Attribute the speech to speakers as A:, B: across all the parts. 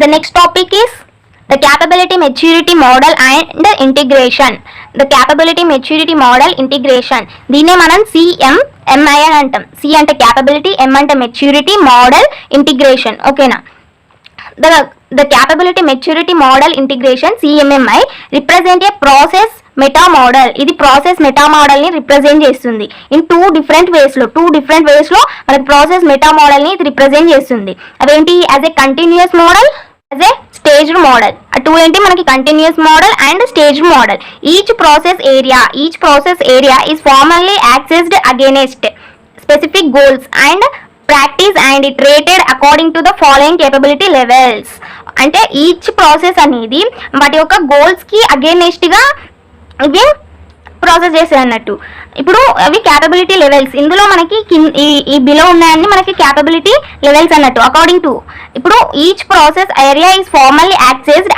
A: The next topic is the capability maturity model and integration. The capability maturity model integration. దీన్నే మనం CMMI అని అంటాం. C అంటే capability, M అంటే maturity, model, integration. ఓకేనా? The capability maturity model integration CMMI represent a process meta model. ఇది process meta model ని represent చేస్తుంది ఇన్ టూ డిఫరెంట్ వేస్ లో మనకి ప్రాసెస్ మెటా మోడల్ ని రిప్రజెంట్ చేస్తుంది. అవేంటి? As a continuous model, as a staged model. Two ఏంటి మనకి? Continuous model and staged model. Each process area is formally accessed against specific goals and practice and it rated according to the following capability levels. అంటే each process అనేది వాటి యొక్క goals కి against గా ఇవి process చేస్తాయి అన్నట్టు. ఇప్పుడు అవి క్యాపబిలిటీ లెవెల్స్. ఇందులో మనకి ఈ బిలో ఉన్నాయని మనకి క్యాపబిలిటీ లెవెల్స్ అన్నట్టు. అకార్డింగ్ టు ఇప్పుడు each process area is formally accessed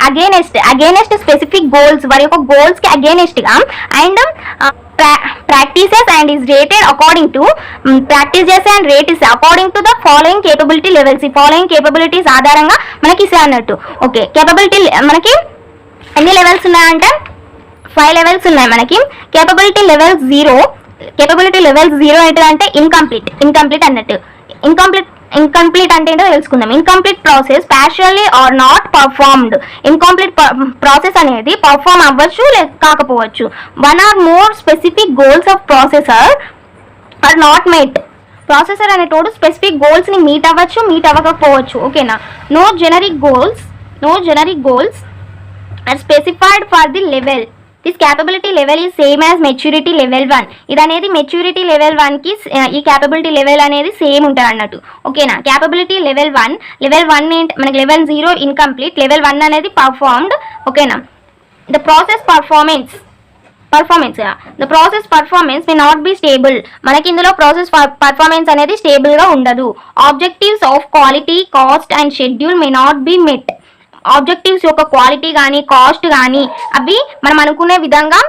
A: against specific goals, వారి యొక్క గోల్స్ కి అగేనెస్ట్ గా and practices and is rated according to practice చేసే అండ్ రేట్ ఇస్తే according to the following capability levels. ఈ following capabilities ఆధారంగా మనకి ఇస్తే అన్నట్టు. ఓకే, కేపబిలిటీ మనకి ఎన్ని లెవెల్స్ ఉన్నాయంటే 5 లెవెల్స్ ఉన్నాయి మనకి. కేపబిలిటీ లెవెల్ 0 ఏంటంటే ఇన్కంప్లీట్ అన్నట్టు. ఇన్కంప్లీట్ అంటే ఏంటో తెలుసుకుందాం. Incomplete process partially or not performed. Incomplete process అనేది పర్ఫార్మ్ అవ్వచ్చు కాకపోవచ్చు. One or more specific goals of processor are not met. Processor అనేటోడు స్పెసిఫిక్ గోల్స్ ని మీట్ అవ్వకపోవచ్చు. ఓకేనా? No generic goals are specified for the level. This capability level is same as maturity level 1. ఇది అనేది maturity level 1 కి ఈ capability level అనేది same ఉంటుంది అన్నట్టు. ఓకేనా? క్యాపబిలిటీ లెవెల్ 1 ఏంటి మనకి? లెవెల్ 0 ఇన్కంప్లీట్, లెవెల్ 1 అనేది పర్ఫార్మ్డ్. ఓకేనా? The process performance may not be stable. మనకి ఇందులో ప్రాసెస్ పర్ఫార్మెన్స్ అనేది స్టేబుల్ గా ఉండదు. Objectives of quality, cost and schedule may not be met. Objectives యొక్క క్వాలిటీ కానీ కాస్ట్ కానీ అవి మనం అనుకునే విధంగా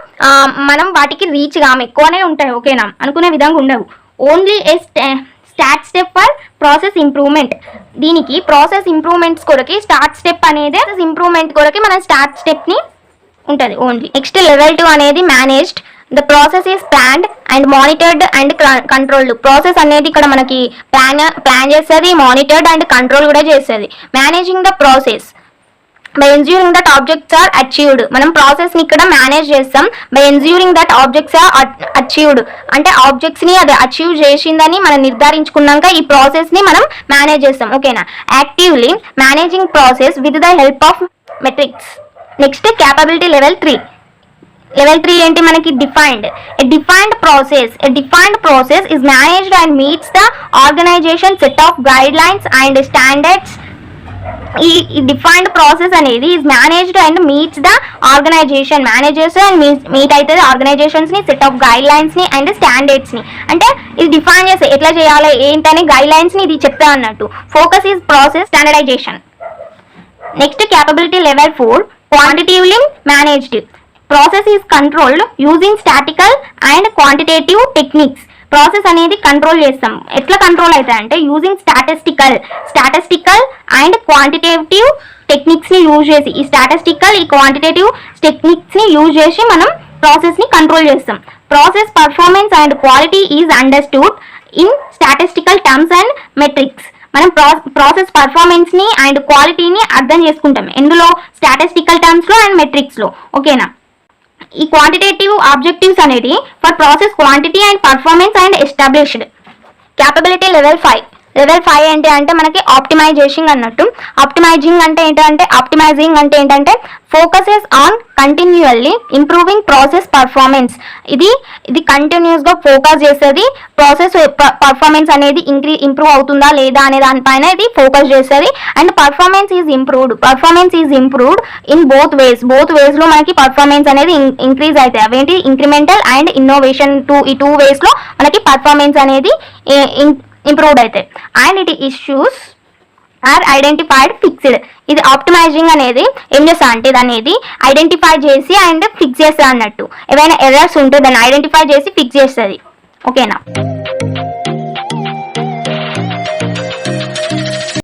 A: మనం వాటికి రీచ్ కాము, ఎక్కువనే ఉంటాయి. ఓకేనా? అనుకునే విధంగా ఉండవు. Only A start step for process improvement. దీనికి ప్రాసెస్ ఇంప్రూవ్మెంట్స్ కొరకి స్టార్ట్ స్టెప్ అనేది ఇంప్రూవ్మెంట్ కొరకి మన స్టార్ట్ స్టెప్ ని ఉంటుంది ఓన్లీ. నెక్స్ట్ లెవెల్ 2 అనేది managed. The process is planned and monitored and controlled. Process అనేది ఇక్కడ మనకి ప్లాన్ చేస్తుంది, మానిటర్డ్ అండ్ కంట్రోల్ కూడా చేస్తుంది. Managing the process by ensuring that objects are achieved. మనం ప్రాసెస్ ని ఇక్కడ మేనేజ్ చేస్తాం by ensuring that objects are achieved. అంటే ఆబ్జెక్ట్స్ ని అది అచీవ్ చేసిందని మనం నిర్ధారించుకున్నాక ఈ ప్రాసెస్ ని మనం మేనేజ్ చేస్తాం. ఓకేనా? Actively managing process with the help of metrics. Next capability level 3. Level 3 ఏంటి మనకి? Defined. A defined process is managed and meets the organization set of guidelines and standards. ఈ డిఫైన్డ్ ప్రాసెస్ అనేది is managed and meets the organisation. Managers and meet అవుతుంది organisations ని, set of guidelines ని and standards ని. అంటే ఇది define చేస్తే ఎట్లా చేయాలి ఏంటని గైడ్ లైన్స్ ని ఇది చెప్తా అన్నట్టు. Focus is process standardization. Next capability level 4 quantitatively managed. Process is controlled using statical and quantitative techniques. Process అనేది కంట్రోల్ చేస్తాం. ఎట్లా కంట్రోల్ అవుతాయి అంటే using statistical and quantitative techniques ని యూజ్ చేసి, ఈ స్టాటిస్టికల్ ఈ క్వాంటిటేటివ్ టెక్నిక్స్ ని యూజ్ చేసి మనం ప్రాసెస్ ని కంట్రోల్ చేస్తాం. Process performance and quality is understood in statistical terms and metrics. మనం ప్రాసెస్ పర్ఫార్మెన్స్ ని అండ్ క్వాలిటీని అర్థం చేసుకుంటాం ఎందులో? స్టాటిస్టికల్ టర్మ్స్ లో అండ్ మెట్రిక్స్ లో. ఓకేనా? ఈ క్వాంటిటేటివ్ ఆబ్జెక్టివ్స్ అనేది for process quantity and performance and established. Capability level 5 ఏంటి అంటే మనకి ఆప్టిమైజింగ్ అన్నట్టు. ఆప్టిమైజింగ్ అంటే ఏంటంటే focuses on continually improving process performance. ఇది కంటిన్యూస్ గా ఫోకస్ చేస్తుంది. ప్రాసెస్ పర్ఫార్మెన్స్ అనేది ఇంప్రూవ్ అవుతుందా లేదా అనే దానిపైన ఇది ఫోకస్ చేస్తుంది. And performance is improved in both ways లో మనకి పర్ఫార్మెన్స్ అనేది ఇంక్రీజ్ అవుతాయి. అవేంటి? Incremental and innovation. ఈ టూ వేస్ లో మనకి పర్ఫార్మెన్స్ అనేది ఇంప్రూవ్డ్ అవుతాయి. And it issues are identified fixed. ఇది ఆప్టిమైజింగ్ అనేది ఏం చేస్తా అంటే ఇది అనేది ఐడెంటిఫై చేసి అండ్ ఫిక్స్ చేస్తా అన్నట్టు. ఏవైనా ఎర్రర్స్ ఉంటే దాన్ని ఐడెంటిఫై చేసి ఫిక్స్ చేస్తుంది. ఓకేనా?